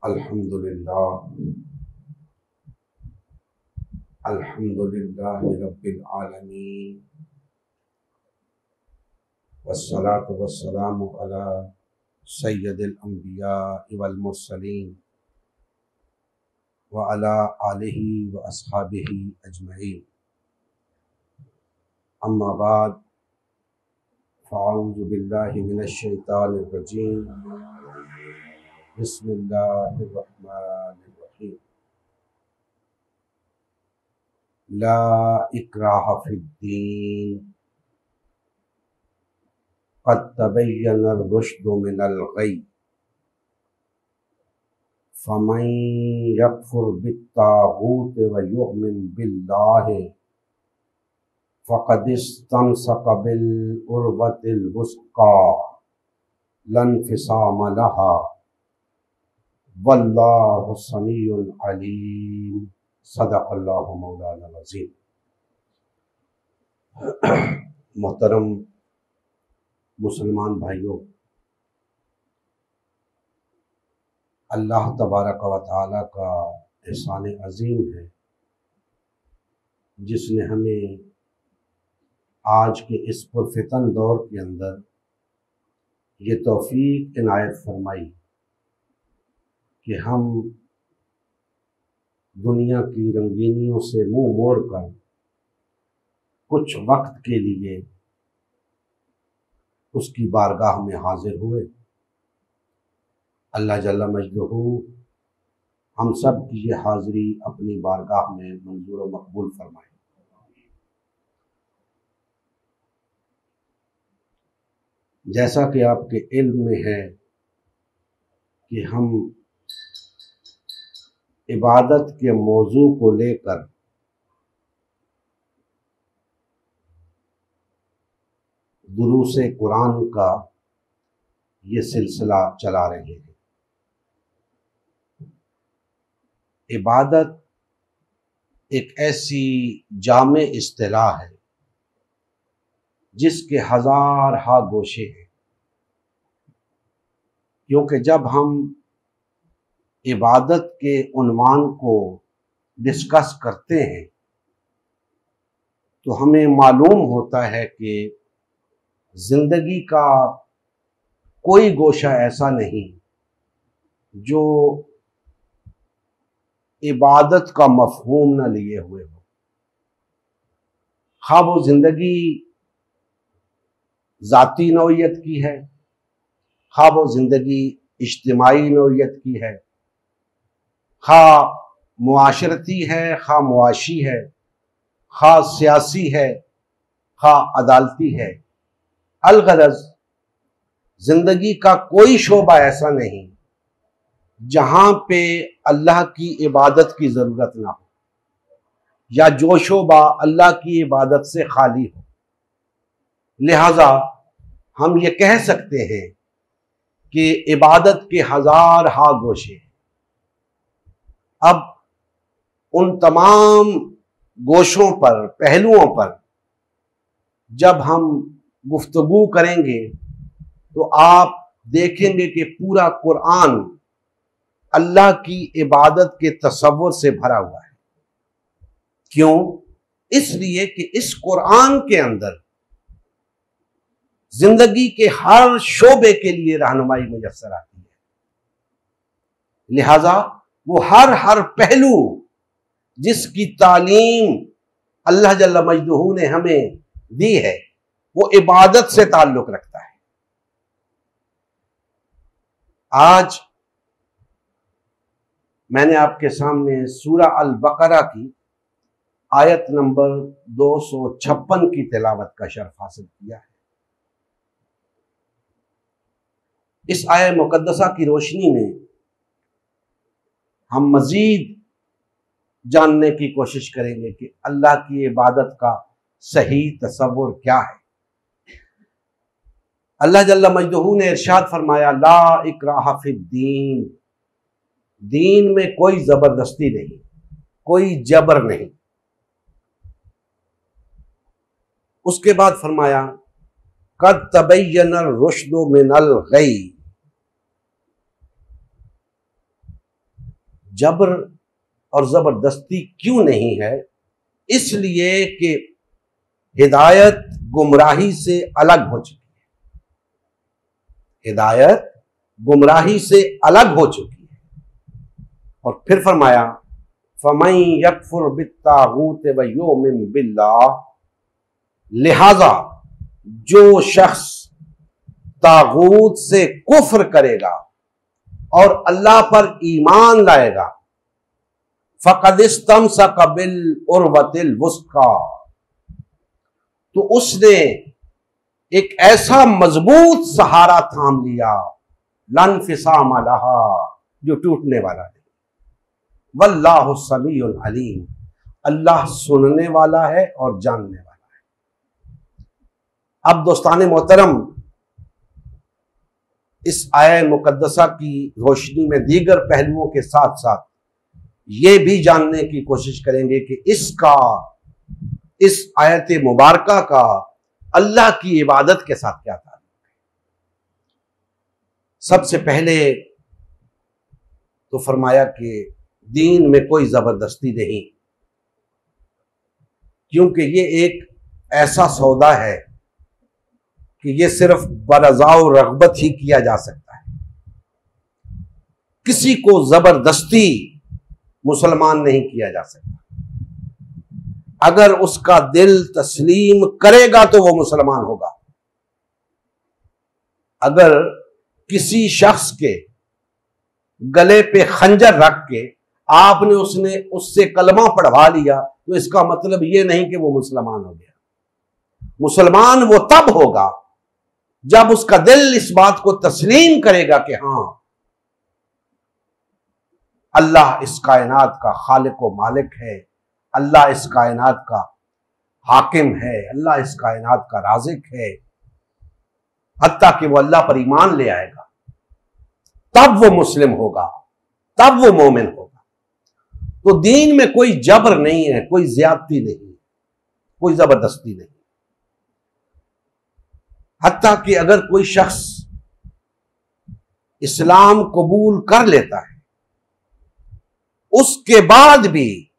अल्हम्दुलिल्लाहि रब्बिल आलमीन वस्सलातु वस्सलामु अला सय्यदिल अंबिया वल मुरसलीन व अला आलिहि व अस्हाबिहि अजमईन। अम्मा बाद फ़अऊज़ु बिल्लाहि मिनश शैतानिर रजीम। बिस्मिल्लाहिर रहमानिर रहीम। ला इक्राहा फिद्दीन क़द तबय्यनर रुश्दु मिनल गय फमन यकफुर बित्तागूत व युमिन बिल्लाहि फ़क़द इस्तमसक बिल उर्वतिल वुस्क़ा लन फ़िसाम लहा वल्लाहु समीउन अलीम। सदक़ल्लाहु मौलाना अज़ीम। मोहतरम मुसलमान भाइयों, अल्लाह तबारक व तआला का एहसान अज़ीम है जिसने हमें आज के इस पुरफ़ितन दौर के अंदर ये तौफ़ीक इनायत फरमाई कि हम दुनिया की रंगीनियों से मुंह मोड़ कर कुछ वक्त के लिए उसकी बारगाह में हाजिर हुए। अल्लाह जल्ला मजदहू हम सब की ये हाज़िरी अपनी बारगाह में मंजूर व मकबूल फरमाए। जैसा कि आपके इल्म में है कि हम इबादत के मौजू को लेकर दुरूस कुरान का ये सिलसिला चला रहे हैं। इबादत एक ऐसी जामे इस्तिलाह है जिसके हजार हा गोशे हैं, क्योंकि जब हम इबादत के उन्वान को डिस्कस करते हैं तो हमें मालूम होता है कि जिंदगी का कोई गोशा ऐसा नहीं जो इबादत का मफहूम न लिए हुए हो। खा वो जिंदगी ज़ाती नौइयत की है, खा वो जिंदगी इज्तिमाई नौइयत की है, खा मुआशरती है, खा मुआशी है, खा सियासी है, खा अदालती है। अलगरज जिंदगी का कोई शोबा ऐसा नहीं जहां पे अल्लाह की इबादत की जरूरत ना हो, या जो शोबा अल्लाह की इबादत से खाली हो। लिहाजा हम ये कह सकते हैं कि इबादत के हजार हा गोशे। अब उन तमाम गोशों पर, पहलुओं पर जब हम गुफ्तगू करेंगे तो आप देखेंगे कि पूरा कुरान अल्लाह की इबादत के तसव्वुर से भरा हुआ है। क्यों? इसलिए कि इस कुरान के अंदर जिंदगी के हर शोबे के लिए रहनुमाई मुयस्सर आती है। लिहाजा वो हर पहलू जिसकी तालीम अल्लाह जल्ला मजदूहू ने हमें दी है वो इबादत से ताल्लुक रखता है। आज मैंने आपके सामने सूरा अल बकरा की आयत नंबर 256 की तिलावत का शर्फ हासिल किया है। इस आयत मुकद्दसा की रोशनी में हम मजीद जानने की कोशिश करेंगे कि अल्लाह की इबादत का सही तसव्वुर क्या है। अल्लाह जल्ला मजदूहू ने इरशाद फरमाया, ला इक्राहा फिद्दीन, दीन में कोई जबरदस्ती नहीं, कोई जबर नहीं। उसके बाद फरमाया, कद तबय्यनर रुश्दु मिनल गय, जबर और जबरदस्ती क्यों नहीं है? इसलिए कि हिदायत गुमराही से अलग हो चुकी है। हिदायत गुमराही से अलग हो चुकी है। और फिर फरमाया फमन यकफुर बित्तागूत व युमिन बिल्लाह, लिहाजा जो शख्स तागूत से कुफ्र करेगा और अल्लाह पर ईमान लाएगा, फ़क़द इस्तमसक बिल उर्वतिल वुस्का, तो उसने एक ऐसा मजबूत सहारा थाम लिया, लन फिसाम लहा, जो टूटने वाला है। वल्लाहु समीउन अलीम, अल्लाह सुनने वाला है और जानने वाला है। अब दोस्तान मोहतरम, इस आया मुकद्दसा की रोशनी में दीगर पहलुओं के साथ साथ ये भी जानने की कोशिश करेंगे कि इस आयत मुबारका का अल्लाह की इबादत के साथ क्या ताल्लुक है। सबसे पहले तो फरमाया कि दीन में कोई जबरदस्ती नहीं, क्योंकि ये एक ऐसा सौदा है कि ये सिर्फ बरज़ाओ रग़बत ही किया जा सकता है। किसी को जबरदस्ती मुसलमान नहीं किया जा सकता। अगर उसका दिल तस्लीम करेगा तो वो मुसलमान होगा। अगर किसी शख्स के गले पे खंजर रख के आपने उससे कलमा पढ़वा लिया तो इसका मतलब ये नहीं कि वो मुसलमान हो गया। मुसलमान वो तब होगा जब उसका दिल इस बात को तस्लीम करेगा कि हां, अल्लाह इस कायनात का खालिक व मालिक है, अल्लाह इस कायनात का हाकिम है, अल्लाह इस कायनात का राज़िक है, हत्ता कि वो अल्लाह पर ईमान ले आएगा, तब वो मुस्लिम होगा, तब वो मोमिन होगा। तो दीन में कोई जबर नहीं है, कोई ज्यादती नहीं, कोई जबरदस्ती नहीं। हत्ता कि अगर कोई शख्स इस्लाम कबूल कर लेता है, उसके बाद भी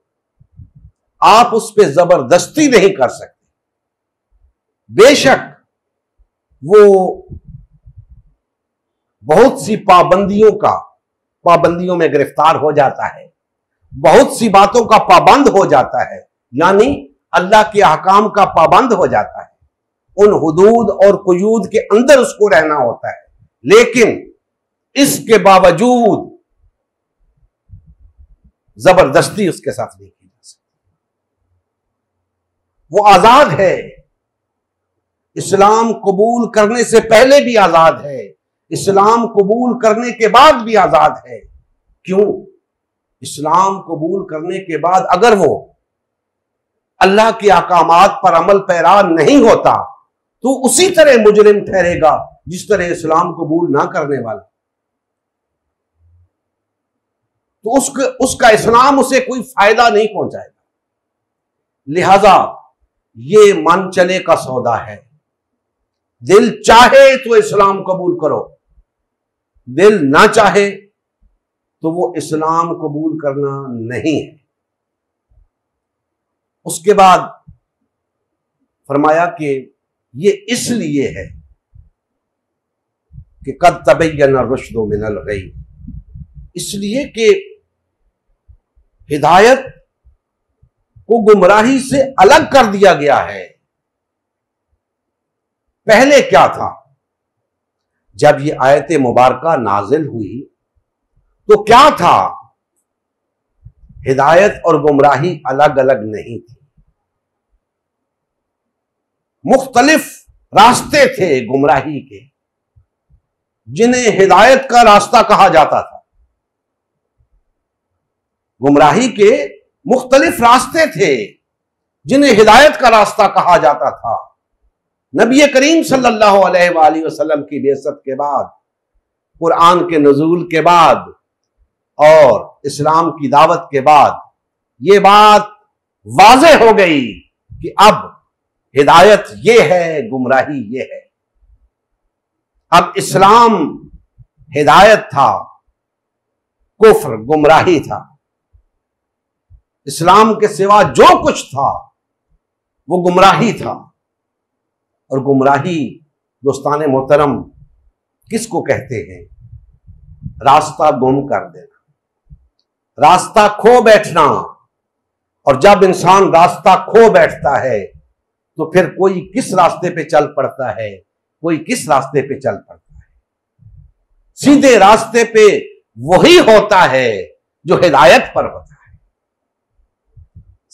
आप उस पर जबरदस्ती नहीं कर सकते। बेशक वो बहुत सी पाबंदियों में गिरफ्तार हो जाता है, बहुत सी बातों का पाबंद हो जाता है, यानी अल्लाह के अहकाम का पाबंद हो जाता है, उन हुदूद और कुयूद के अंदर उसको रहना होता है, लेकिन इसके बावजूद जबरदस्ती उसके साथ नहीं की जा सकती। वो आजाद है, इस्लाम कबूल करने से पहले भी आजाद है, इस्लाम कबूल करने के बाद भी आजाद है। क्यों? इस्लाम कबूल करने के बाद अगर वो अल्लाह के अहकामात पर अमल पैरा नहीं होता तो उसी तरह मुजरिम ठहरेगा जिस तरह इस्लाम कबूल ना करने वाला। तो उसका इस्लाम उसे कोई फायदा नहीं पहुंचाएगा। लिहाजा ये मन चले का सौदा है। दिल चाहे तो इस्लाम कबूल करो, दिल ना चाहे तो वो इस्लाम कबूल करना नहीं है। उसके बाद फरमाया कि ये इसलिए है कि कद तबय्यन रुश्दु मिनल गय, इसलिए कि हिदायत को गुमराही से अलग कर दिया गया है। पहले क्या था? जब ये आयत मुबारका नाजिल हुई तो क्या था? हिदायत और गुमराही अलग अलग नहीं थी, मुख्तलिफ रास्ते थे गुमराही के, जिन्हें हिदायत का रास्ता कहा जाता था। गुमराही के मुख्तलिफ रास्ते थे जिन्हें हिदायत का रास्ता कहा जाता था। नबी करीम सल्लल्लाहु अलैहि वसल्लम की बेअसत के बाद, कुरान के नुज़ूल के बाद और इस्लाम की दावत के बाद यह बात वाज़े हो गई कि अब हिदायत ये है, गुमराही ये है। अब इस्लाम हिदायत था, कुफ्र, गुमराही था। इस्लाम के सिवा जो कुछ था वो गुमराही था। और गुमराही दोस्तान मोहतरम किसको कहते हैं? रास्ता गुम कर देना, रास्ता खो बैठना। और जब इंसान रास्ता खो बैठता है तो फिर कोई किस रास्ते पे चल पड़ता है, कोई किस रास्ते पे चल पड़ता है। सीधे रास्ते पे वही होता है जो हिदायत पर होता है।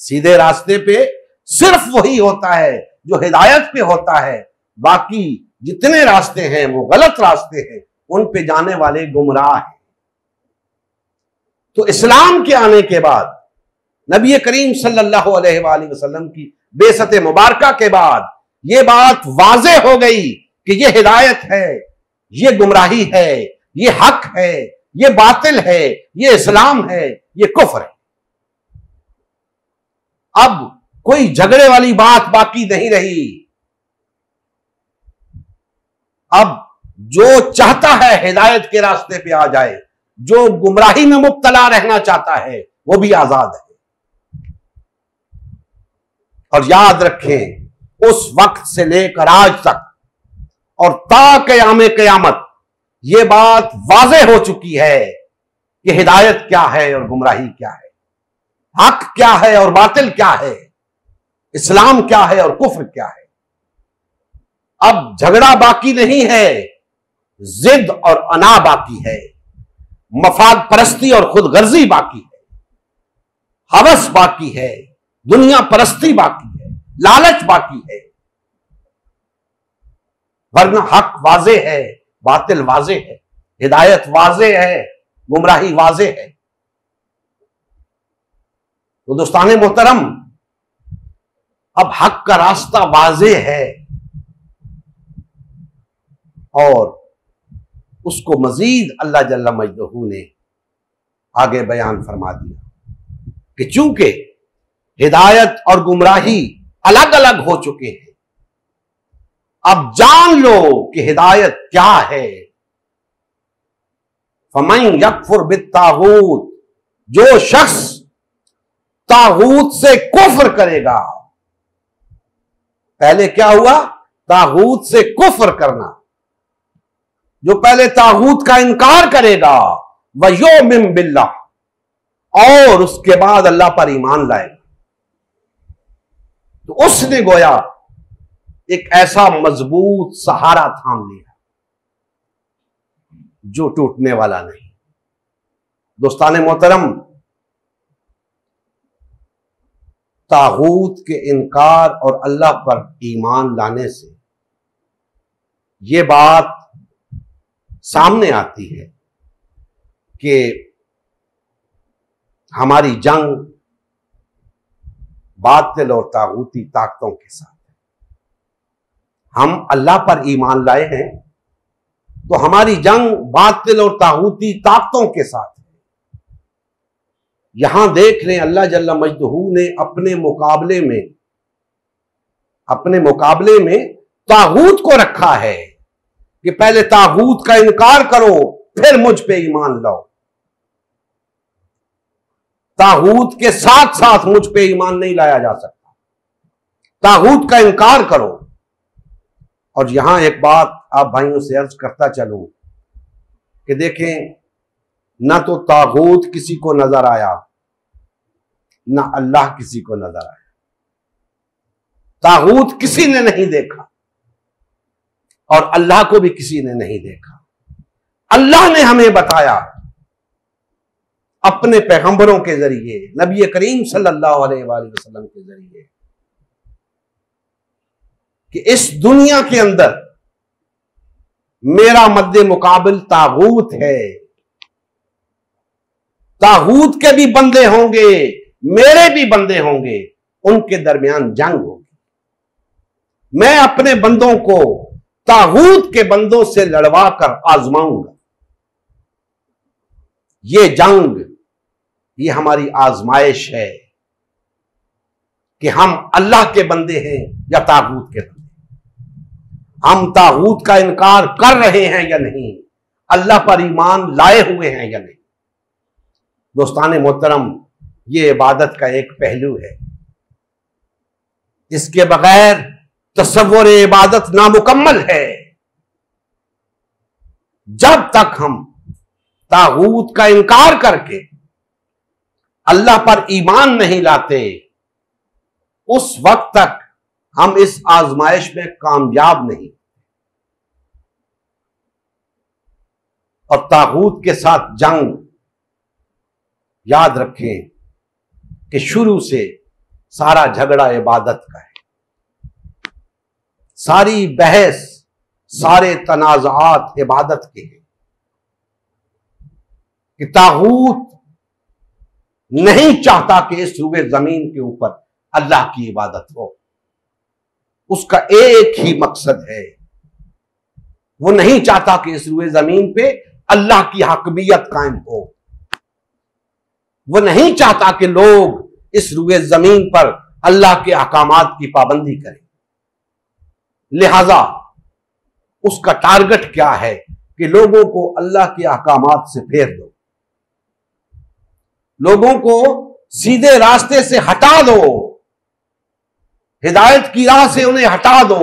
सीधे रास्ते पे सिर्फ वही होता है जो हिदायत पे होता है। बाकी जितने रास्ते हैं वो गलत रास्ते हैं, उन पे जाने वाले गुमराह हैं। तो इस्लाम के आने के बाद, नबी करीम सल्लल्लाहु अलैहि वसल्लम की बेसत मुबारका के बाद यह बात वाज़े हो गई कि यह हिदायत है, यह गुमराही है, यह हक है, यह बातिल है, यह इस्लाम है, यह कुफ्र है। अब कोई झगड़े वाली बात बाकी नहीं रही। अब जो चाहता है हिदायत के रास्ते पे आ जाए, जो गुमराही में मुब्तला रहना चाहता है वो भी आजाद है। और याद रखें, उस वक्त से लेकर आज तक और ता क़याम क़यामत यह बात वाज़े हो चुकी है कि हिदायत क्या है और गुमराही क्या है, हक क्या है और बातिल क्या है, इस्लाम क्या है और कुफ्र क्या है। अब झगड़ा बाकी नहीं है, जिद और अना बाकी है, मफाद परस्ती और खुदगर्जी बाकी है, हवस बाकी है, दुनिया परस्ती बाकी है, लालच बाकी है। वरना हक वाज़े है, बातिल वाज़े है, हिदायत वाज़े है, गुमराही वाज़े है। तो दोस्ताने मोहतरम, अब हक का रास्ता वाज़े है और उसको मजीद अल्लाह जल्ला मजदहू ने आगे बयान फरमा दिया कि चूंकि हिदायत और गुमराही अलग अलग हो चुके हैं, अब जान लो कि हिदायत क्या है। फमन यकफुर बित्तागूत, जो शख्स तागूत से कुफ्र करेगा। पहले क्या हुआ? तागूत से कुफ्र करना। जो पहले तागूत का इनकार करेगा, वह युमिन बिल्लाह, और उसके बाद अल्लाह पर ईमान लाएगा, तो उसने गोया एक ऐसा मजबूत सहारा थाम लिया जो टूटने वाला नहीं। दोस्ताने मोहतरम, तागूत के इनकार और अल्लाह पर ईमान लाने से यह बात सामने आती है कि हमारी जंग बातिल और तागूती ताकतों के साथ। हम अल्लाह पर ईमान लाए हैं तो हमारी जंग बातिल और तागूती ताकतों के साथ है। यहां देख लें, अल्लाह जल्ला मजदहू ने अपने मुकाबले में तागूत को रखा है कि पहले तागूत का इनकार करो फिर मुझ पे ईमान लाओ। तागूत के साथ साथ मुझ पे ईमान नहीं लाया जा सकता, तागूत का इनकार करो। और यहां एक बात आप भाइयों से अर्ज करता चलूं कि देखें, ना तो तागूत किसी को नजर आया, ना अल्लाह किसी को नजर आया। तागूत किसी ने नहीं देखा और अल्लाह को भी किसी ने नहीं देखा। अल्लाह ने हमें बताया अपने पैगंबरों के जरिए, नबी करीम सल्लल्लाहु अलैहि वसल्लम के जरिए, कि इस दुनिया के अंदर मेरा मद्दे मुकाबिल तागूत है। तागूत के भी बंदे होंगे, मेरे भी बंदे होंगे, उनके दरमियान जंग होगी। मैं अपने बंदों को तागूत के बंदों से लड़वा कर आजमाऊंगा। ये जंग, ये हमारी आजमाइश है कि हम अल्लाह के बंदे हैं या तागूत के बंदे। हम तागूत का इनकार कर रहे हैं या नहीं, अल्लाह पर ईमान लाए हुए हैं या नहीं। दोस्तान मोहतरम, ये इबादत का एक पहलू है। इसके बगैर तसव्वुर इबादत नामुकम्मल है। जब तक हम तागूत का इनकार करके अल्लाह पर ईमान नहीं लाते, उस वक्त तक हम इस आजमाइश में कामयाब नहीं। और तागूत के साथ जंग, याद रखें कि शुरू से सारा झगड़ा इबादत का है। सारी बहस, सारे तनाज़ात इबादत के हैं कि तागूत नहीं चाहता कि इस रुए जमीन के ऊपर अल्लाह की इबादत हो। उसका एक ही मकसद है, वो नहीं चाहता कि इस रुए जमीन पे अल्लाह की हकमियत कायम हो। वो नहीं चाहता कि लोग इस रुए जमीन पर अल्लाह के अहकामात की पाबंदी करें। लिहाजा उसका टारगेट क्या है कि लोगों को अल्लाह के अहकामात से फेर दो, लोगों को सीधे रास्ते से हटा दो, हिदायत की राह से उन्हें हटा दो,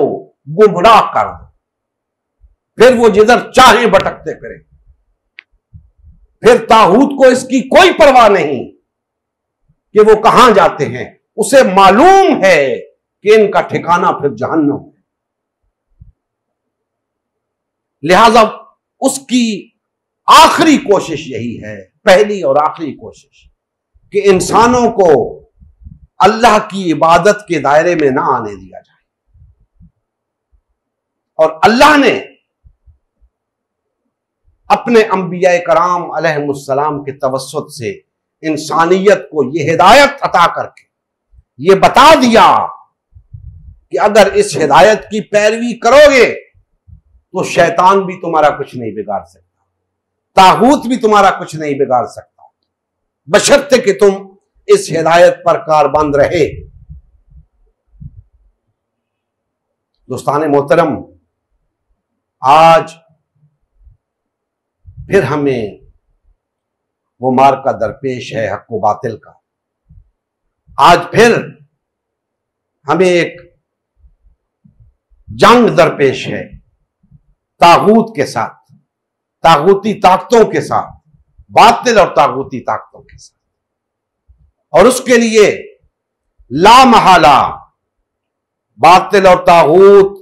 गुमराह कर दो। फिर वो जिधर चाहे भटकते फिरें। फिर तागूत को इसकी कोई परवाह नहीं कि वो कहां जाते हैं। उसे मालूम है कि इनका ठिकाना फिर जहन्नम है। लिहाजा उसकी आखिरी कोशिश यही है, पहली और आखिरी कोशिश, कि इंसानों को अल्लाह की इबादत के दायरे में ना आने दिया जाए। और अल्लाह ने अपने अंबिया कराम अलैहिमुस्सलाम के तवस्सुत से इंसानियत को यह हिदायत अता करके ये बता दिया कि अगर इस हिदायत की पैरवी करोगे तो शैतान भी तुम्हारा कुछ नहीं बिगाड़ सकता, तागूत भी तुम्हारा कुछ नहीं बिगाड़ सकता, बशर्ते कि तुम इस हिदायत पर कारबंद रहे। दोस्तान मोहतरम, आज फिर हमें वो मार्का दरपेश है हक व बातिल का। आज फिर हमें एक जंग दरपेश है तागूत के साथ, तागूती ताकतों के साथ, बातिल और तागूती ताकतों के साथ। और उसके लिए लामहला बातिल और तागूत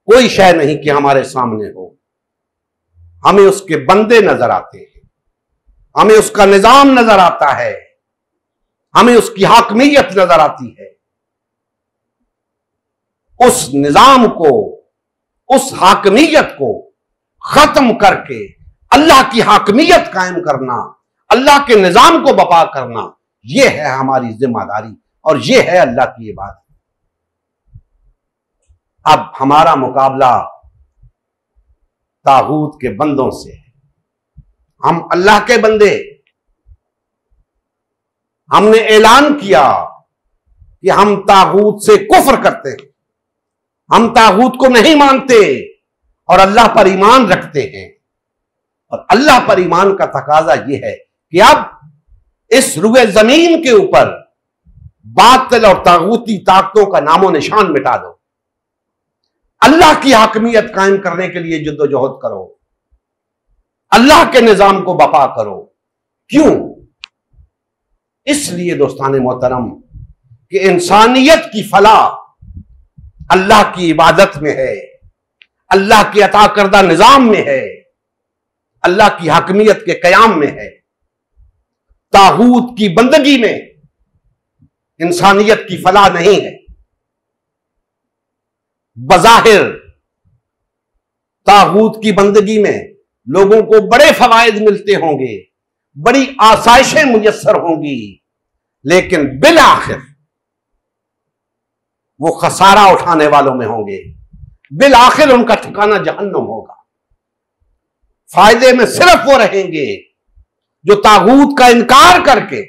कोई शय नहीं कि हमारे सामने हो। हमें उसके बंदे नजर आते हैं, हमें उसका निजाम नजर आता है, हमें उसकी हाकमियत नजर आती है। उस निजाम को, उस हाकमियत को खत्म करके अल्लाह की हाकमियत कायम करना, अल्लाह के निजाम को बपा करना, यह है हमारी जिम्मेदारी और यह है अल्लाह की इबादत। अब हमारा मुकाबला तागूत के बंदों से है। हम अल्लाह के बंदे, हमने ऐलान किया कि हम तागूत से कुफ्र करते हैं, हम तागूत को नहीं मानते और अल्लाह पर ईमान रखते हैं। और अल्लाह पर ईमान का तकाजा यह है कि अब इस रुए जमीन के ऊपर बातिल और तागूती ताकतों का नामो निशान मिटा दो। अल्लाह की हाकमियत कायम करने के लिए जद्दोजहद करो, अल्लाह के निजाम को बपा करो। क्यों? इसलिए दोस्तान मोहतरम कि इंसानियत की फलाह अल्लाह की इबादत में है, अल्लाह के अता करदा निजाम में है, अल्लाह की हाकमियत के कयाम में है। तागूत की बंदगी में इंसानियत की फलाह नहीं है। बज़ाहिर तागूत की बंदगी में लोगों को बड़े फवायद मिलते होंगे, बड़ी आसाइशें मुयस्सर होंगी, लेकिन बिल आखिर वो खसारा उठाने वालों में होंगे। बिल आखिर उनका ठिकाना जहन्नम होगा। फायदे में सिर्फ वो रहेंगे जो तागूत का इनकार करके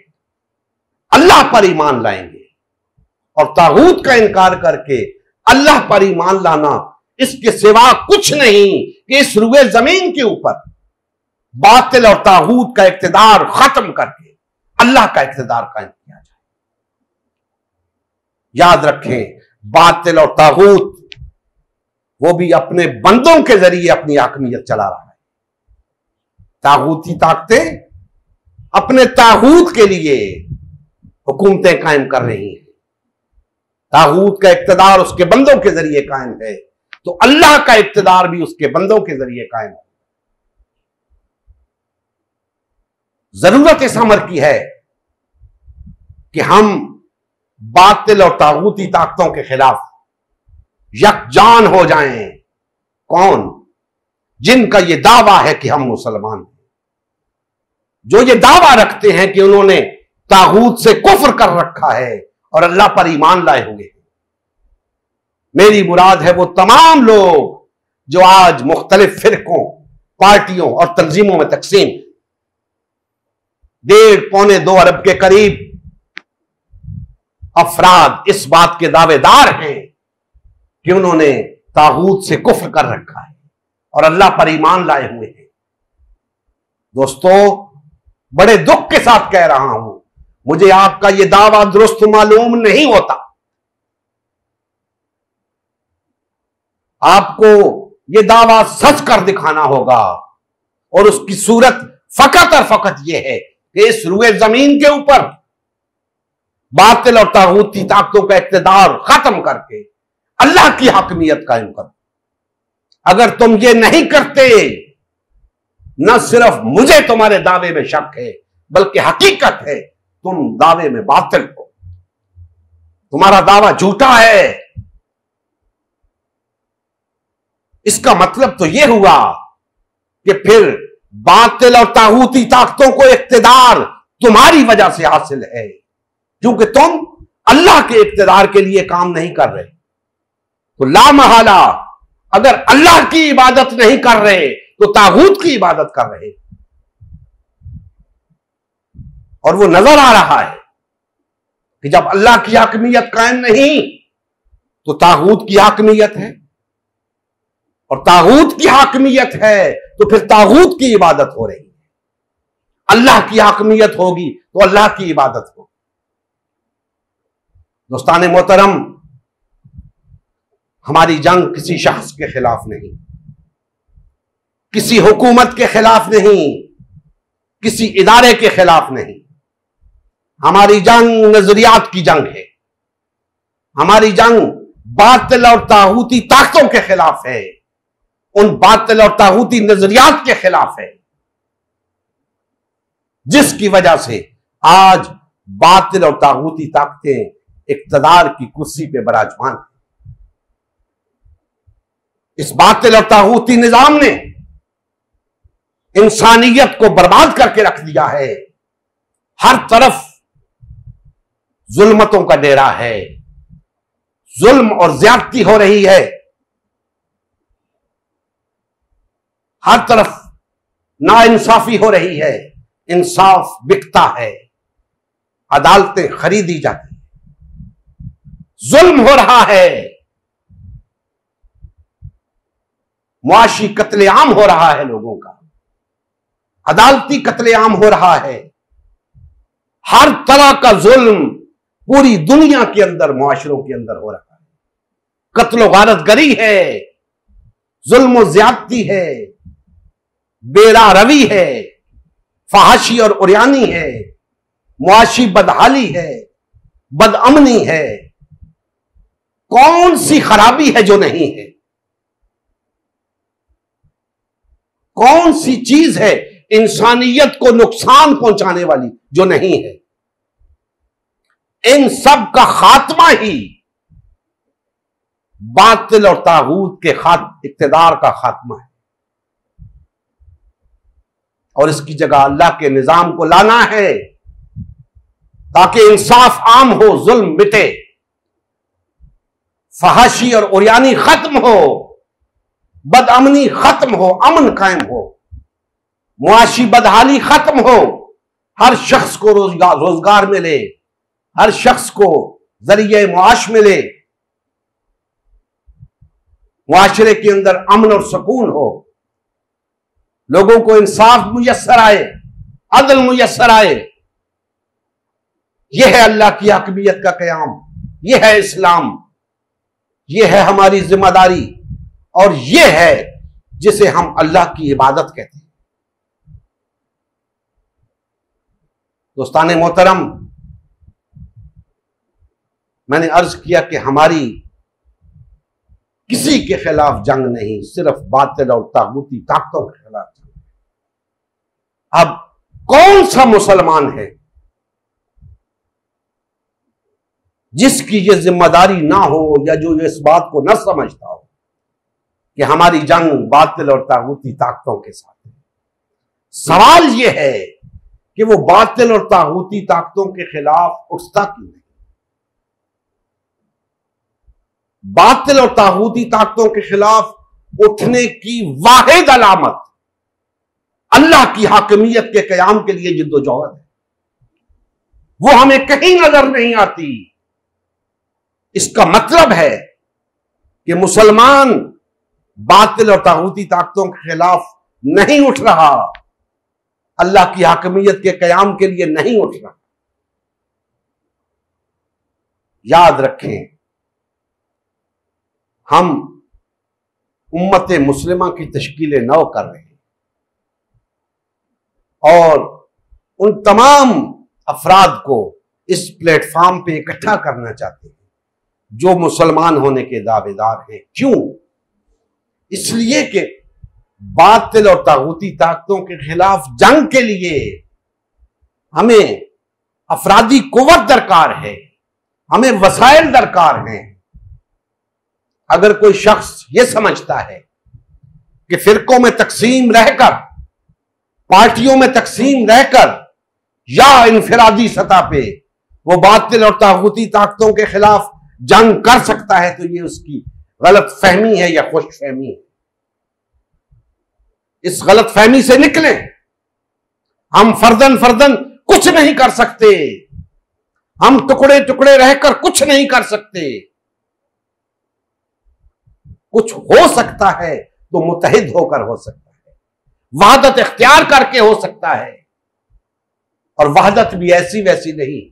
अल्लाह पर ईमान लाएंगे। और तागूत का इनकार करके अल्लाह पर ईमान लाना इसके सिवा कुछ नहीं कि इस रुए जमीन के ऊपर बातिल और तागूत का इक्तिदार खत्म करके अल्लाह का इक़्तिदार कायम किया जाए। याद रखें, बातिल और तागूत वो भी अपने बंदों के जरिए अपनी हाकमियत चला रहा है। तागूती ताकतें अपने तागूत के लिए हुकूमतें कायम कर रही हैं। तागूत का इक़्तिदार उसके बंदों के जरिए कायम है, तो अल्लाह का इक़्तिदार भी उसके बंदों के जरिए कायम है। जरूरत इस अमर की है कि हम बातिल और तागूती ताकतों के खिलाफ यकजान हो जाएं। कौन? जिनका यह दावा है कि हम मुसलमान हैं, जो ये दावा रखते हैं कि उन्होंने तागूत से कुफ्र कर रखा है और अल्लाह पर ईमान लाए हुए हैं। मेरी मुराद है वो तमाम लोग जो आज मुख्तलिफ फिरकों, पार्टियों और तंजीमों में तकसीम, 1.5-2 अरब के करीब अफराद इस बात के दावेदार हैं कि उन्होंने तागूत से कुफ्र कर रखा है और अल्लाह पर ईमान लाए हुए हैं। दोस्तों, बड़े दुख के साथ कह रहा हूं, मुझे आपका यह दावा दुरुस्त मालूम नहीं होता। आपको यह दावा सच कर दिखाना होगा और उसकी सूरत फकत और फकत यह है कि इस रुए जमीन के ऊपर बातिल और तागूती ताकतों का इक़्तिदार खत्म करके अल्लाह की हाकमियत कायम करो। अगर तुम ये नहीं करते, न सिर्फ मुझे तुम्हारे दावे में शक है, बल्कि हकीकत है तुम दावे में बातिल हो, तुम्हारा दावा झूठा है। इसका मतलब तो यह हुआ कि फिर बातिल और तागूती ताकतों को इक़्तिदार तुम्हारी वजह से हासिल है, क्योंकि तुम अल्लाह के इक़्तिदार के लिए काम नहीं कर रहे। तो लामहला अगर अल्लाह की इबादत नहीं कर रहे तो तागूत की इबादत कर रहे, और वो नजर आ रहा है कि जब अल्लाह की हाकमियत कायम नहीं तो तागूत की हाकमियत है, और तागूत की हाकमियत है तो फिर तागूत की इबादत हो रही है। अल्लाह की हाकमियत होगी तो अल्लाह की इबादत होगी। दोस्ताने मोहतरम, हमारी जंग किसी शख्स के खिलाफ नहीं, किसी हुकूमत के खिलाफ नहीं, किसी इदारे के खिलाफ नहीं। हमारी जंग नजरियात की जंग है। हमारी जंग बातिल और तागूती ताकतों के खिलाफ है, उन बातिल और तागूती नजरियात के खिलाफ है जिसकी वजह से आज बातिल और तागूती ताकतें इक़्तिदार की कुर्सी पे विराजमान है। इस बातिल और तागूती निजाम ने इंसानियत को बर्बाद करके रख दिया है। हर तरफ जुल्मतों का डेरा है, जुल्म और ज्यादती हो रही है। हर तरफ नाइंसाफी हो रही है, इंसाफ बिकता है, अदालतें खरीदी जाती हैं, जुल्म हो रहा है, मुआशी कत्लेआम हो रहा है लोगों का, अदालती कत्लेआम हो रहा है। हर तरह का जुल्म पूरी दुनिया के अंदर, मुआशरों के अंदर हो रहा है। कत्लो गारतगरी है, जुल्म और ज्यादती है, बेरा रवी है, फहाशी और उरियानी है, मुआशी बदहाली है, बदअमनी है। कौन सी खराबी है जो नहीं है? कौन सी चीज है इंसानियत को नुकसान पहुंचाने वाली जो नहीं है? इन सब का खात्मा ही बातिल और तागूत के इक़्तिदार का खात्मा है, और इसकी जगह अल्लाह के निजाम को लाना है ताकि इंसाफ आम हो, जुल्म मिटे, फहाशी और उरियानी खत्म हो, बदअमनी खत्म हो, अमन कायम हो, मुआशी बदहाली खत्म हो, हर शख्स को रोजगार मिले, हर शख्स को जरिए मुआश मिले, मुआशरे के अंदर अमन और सुकून हो, लोगों को इंसाफ मुयस्सर आए, अदल मुयस्सर आए। यह है अल्लाह की हकमियत का क़याम, यह है इस्लाम, यह है हमारी जिम्मेदारी, और यह है जिसे हम अल्लाह की इबादत कहते हैं। दोस्ताने मोहतरम, मैंने अर्ज किया कि हमारी किसी के खिलाफ जंग नहीं, सिर्फ बातिल और तागूती ताकतों के खिलाफ जंग। अब कौन सा मुसलमान है जिसकी ये जिम्मेदारी ना हो, या जो इस बात को न समझता हो कि हमारी जंग बातिल और तागूती ताकतों के साथ है। सवाल यह है कि वो बातिल और तागूती ताकतों के खिलाफ उठता क्यों नहीं? बातिल और तागूती ताकतों के खिलाफ उठने की वाहिद अलामत अल्लाह की हाकिमियत के क़याम के लिए जिद्दोजहद है। वो हमें कहीं नजर नहीं आती। इसका मतलब है कि मुसलमान बातिल और तागूती ताकतों के खिलाफ नहीं उठ रहा, अल्लाह की हाकिमियत के क़याम के लिए नहीं उठ रहा। याद रखें, हम उम्मत मुस्लिमा की तश्कील नौ कर रहे हैं और उन तमाम अफराद को इस प्लेटफॉर्म पे इकट्ठा करना चाहते हैं जो मुसलमान होने के दावेदार हैं। क्यों? इसलिए कि बातिल और तागूती ताकतों के खिलाफ जंग के लिए हमें अफरादी कुव्वत दरकार है, हमें वसाइल दरकार हैं। अगर कोई शख्स यह समझता है कि फिरकों में तकसीम रहकर, पार्टियों में तकसीम रहकर या इनफिरादी सतह पे वो बातिल और तागूती ताकतों के खिलाफ जंग कर सकता है, तो ये उसकी गलत फहमी है या खुश फहमी है। इस गलत फहमी से निकलें। हम फर्दन फर्दन कुछ नहीं कर सकते, हम टुकड़े टुकड़े रहकर कुछ नहीं कर सकते। कुछ हो सकता है तो मुत्तहिद होकर हो सकता है, वहदत इख्तियार करके हो सकता है। और वहदत भी ऐसी वैसी नहीं,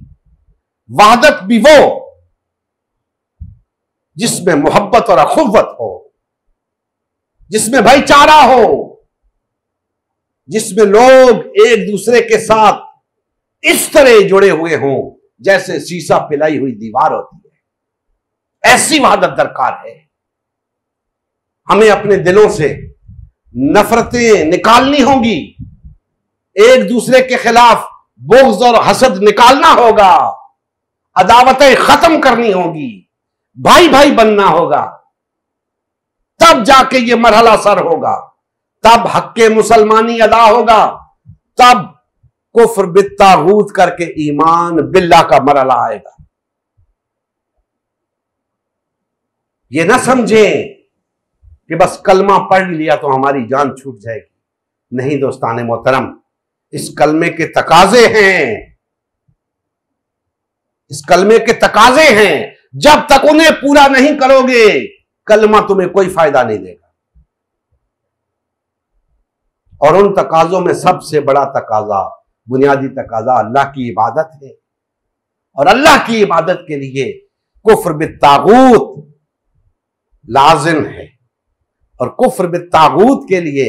वहदत भी वो जिसमें मोहब्बत और अखुव्वत हो, जिसमें भाईचारा हो, जिसमें लोग एक दूसरे के साथ इस तरह जुड़े हुए हों जैसे शीशा पिलाई हुई दीवार होती है। ऐसी वहदत दरकार है। हमें अपने दिलों से नफरतें निकालनी होंगी, एक दूसरे के खिलाफ बुग़्ज़ और हसद निकालना होगा, अदावतें खत्म करनी होगी, भाई भाई बनना होगा। तब जाके ये मरहला सर होगा, तब हक्के मुसलमानी अदा होगा, तब कुफ्र बित्तागूत करके ईमान बिल्लाह का मरहला आएगा। ये ना समझें कि बस कलमा पढ़ लिया तो हमारी जान छूट जाएगी। नहीं दोस्ताने मोहतरम, इस कलमे के तकाजे हैं, इस कलमे के तकाजे हैं। जब तक उन्हें पूरा नहीं करोगे, कलमा तुम्हें कोई फायदा नहीं देगा। और उन तकाजों में सबसे बड़ा तकाजा, बुनियादी तकाजा अल्लाह की इबादत है। और अल्लाह की इबादत के लिए कुफ्र बित्तागूत लाजिम है। और कुफ्र बित्तागूत के लिए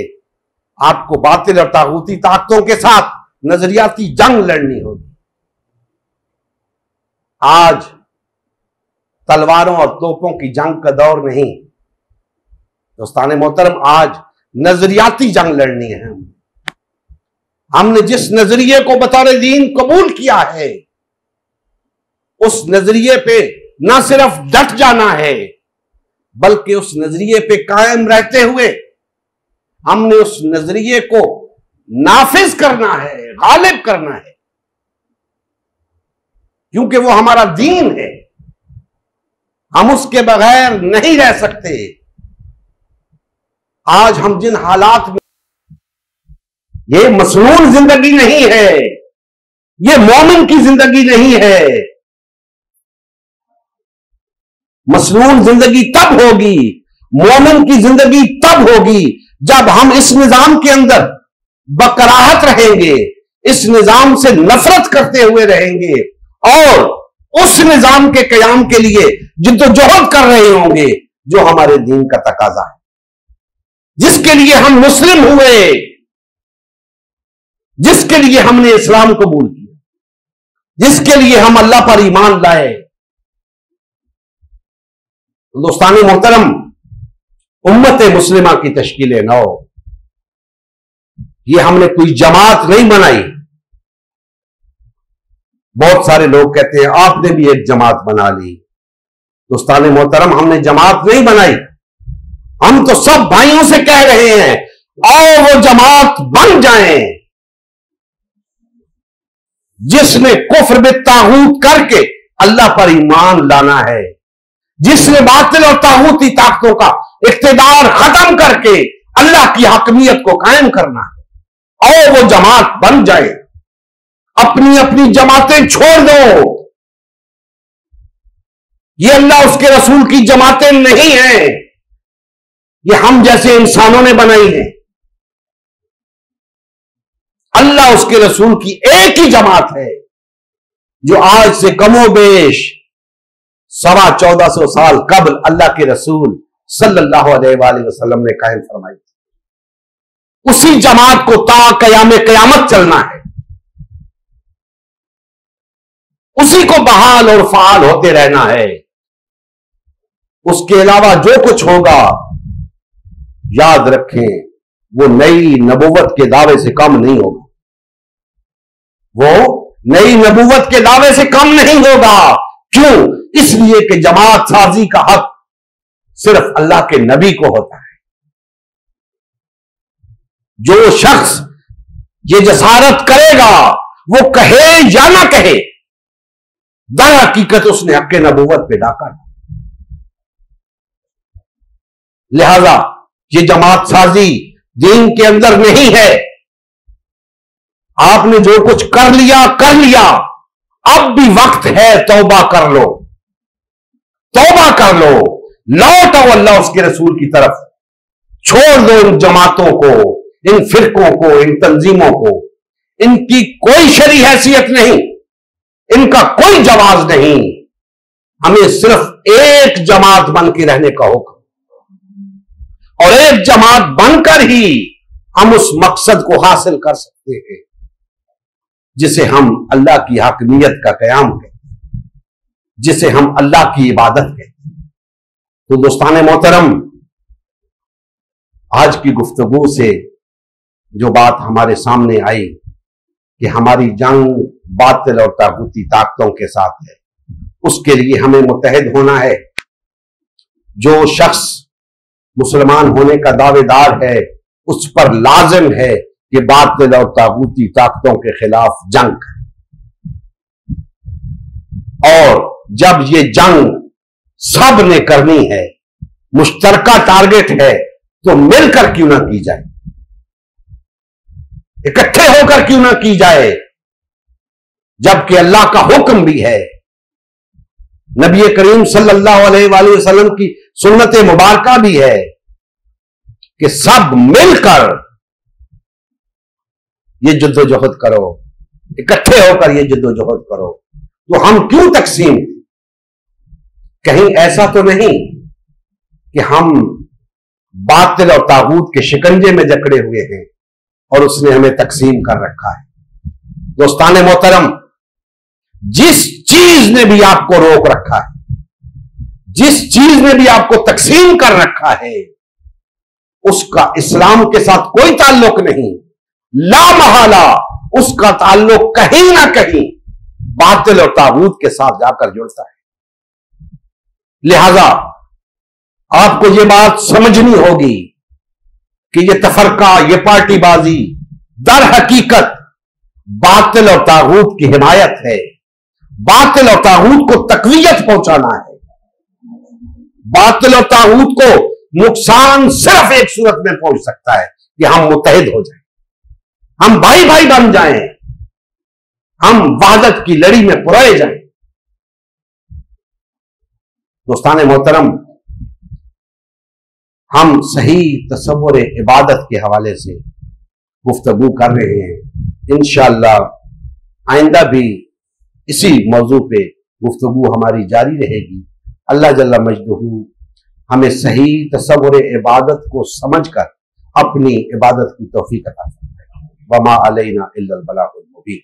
आपको बातिल और तागूती ताकतों के साथ नजरियाती जंग लड़नी होगी। आज तलवारों और तोपों की जंग का दौर नहीं दोस्ताने मोहतरम, आज नजरियाती जंग लड़नी है। हमने जिस नजरिए को बतौर दीन कबूल किया है, उस नजरिए पे ना सिर्फ डट जाना है, बल्कि उस नजरिए पे कायम रहते हुए हमने उस नजरिए को नाफिज करना है, गालिब करना है, क्योंकि वो हमारा दीन है। हम उसके बगैर नहीं रह सकते। आज हम जिन हालात में, ये मसनून जिंदगी नहीं है, ये मोमिन की जिंदगी नहीं है। मसनून जिंदगी तब होगी, मोमिन की जिंदगी तब होगी जब हम इस निजाम के अंदर बकराहत रहेंगे, इस निजाम से नफरत करते हुए रहेंगे और उस निजाम के कयाम के लिए जिद्दोजहद कर रहे होंगे जो हमारे दीन का तकाजा है, जिसके लिए हम मुस्लिम हुए, जिसके लिए हमने इस्लाम कबूल किया, जिसके लिए हम अल्लाह पर ईमान लाए। दोस्तानी मोहतरम, उम्मत मुस्लिमा की तश्कील नौ, ये हमने कोई जमात नहीं बनाई। बहुत सारे लोग कहते हैं आपने भी एक जमात बना ली। दोस्तान मोहतरम, हमने जमात नहीं बनाई, हम तो सब भाइयों से कह रहे हैं आओ वो जमात बन जाएं जिसने कुफ्र में तागूत करके अल्लाह पर ईमान लाना है, जिसने बातिल और तागूती ताकतों का इख्तिदार खत्म करके अल्लाह की हकमियत को कायम करना है। आओ वो जमात बन जाए, अपनी अपनी जमातें छोड़ दो। ये अल्लाह उसके रसूल की जमातें नहीं हैं, ये हम जैसे इंसानों ने बनाई हैं। अल्लाह उसके रसूल की एक ही जमात है जो आज से कमोबेश 1450 साल कबल अल्लाह के रसूल सल्लल्लाहु अलैहि वसल्लम ने कायम फरमाई। उसी जमात को ता कयामे कयामत चलना है, उसी को बहाल और फाल होते रहना है। उसके अलावा जो कुछ होगा याद रखें वो नई नबूवत के दावे से कम नहीं होगा, वो नई नबूवत के दावे से कम नहीं होगा। क्यों? इसलिए कि जमात साजी का हक सिर्फ अल्लाह के नबी को होता है। जो शख्स ये जसारत करेगा वो कहे या ना कहे, दर हकीकत उसने हक नबूवत पे डाका। लिहाजा ये जमात साजी दीन के अंदर नहीं है। आपने जो कुछ कर लिया, अब भी वक्त है तौबा कर लो, तौबा कर लो, लौट आओ अल्लाह उसके रसूल की तरफ। छोड़ दो इन जमातों को, इन फिरकों को, इन तंजीमों को। इनकी कोई शरई हैसियत नहीं, इनका कोई जवाज नहीं। हमें सिर्फ एक जमात बन के रहने का हुक्म, और एक जमात बनकर ही हम उस मकसद को हासिल कर सकते हैं जिसे हम अल्लाह की हकमियत का कयाम कहते हैं, जिसे हम अल्लाह की इबादत कहते हैं। तो दोस्तान मोहतरम, आज की गुफ्तगू से जो बात हमारे सामने आई कि हमारी जंग बातिल और तागूती ताकतों के साथ है, उसके लिए हमें मुत्तहिद होना है। जो शख्स मुसलमान होने का दावेदार है उस पर लाजिम है कि बातिल और तागूती ताकतों के खिलाफ जंग करे। और जब ये जंग सब ने करनी है, मुश्तरका टारगेट है, तो मिलकर क्यों ना की जाए, इकट्ठे होकर क्यों ना की जाए, जबकि अल्लाह का हुक्म भी है, नबी करीम सल्लल्लाहु अलैहि वसल्लम की सुन्नत मुबारका भी है कि सब मिलकर ये जद्दोजहद करो, इकट्ठे होकर ये जद्दोजहद करो। तो हम क्यों तकसीम? कहीं ऐसा तो नहीं कि हम बातिल और तागूत के शिकंजे में जकड़े हुए हैं और उसने हमें तकसीम कर रखा है। दोस्ताने मोहतरम, जिस चीज ने भी आपको रोक रखा है, जिस चीज ने भी आपको तकसीम कर रखा है, उसका इस्लाम के साथ कोई ताल्लुक नहीं। लामहला उसका ताल्लुक कहीं ना कहीं बातिल और तागूत के साथ जाकर जुड़ता है। लिहाजा आपको यह बात समझनी होगी कि यह तफरका, यह पार्टीबाजी दर हकीकत बातिल और तागूत की हिमायत है। बातिल और तागूत को तकवीयत पहुंचाना है। बातिल और तागूत को नुकसान सिर्फ एक सूरत में पहुंच सकता है कि हम मुत्तहिद हो जाएं, हम भाई भाई बन जाएं, हम वहदत की लड़ी में पुरोए जाएं। दोस्तान मोहतरम, हम सही तसव्वुर इबादत के हवाले से गुफ्तगू कर रहे हैं। इंशाअल्लाह आइंदा भी इसी मौजू पे गुफ्तगू हमारी जारी रहेगी। अल्लाह जल्ला मजदूहू हमें सही तसव्वुर इबादत को समझकर अपनी इबादत की तौफीक अता फरमाए। वमा अलैना इल्लल बलागुल मुबीन।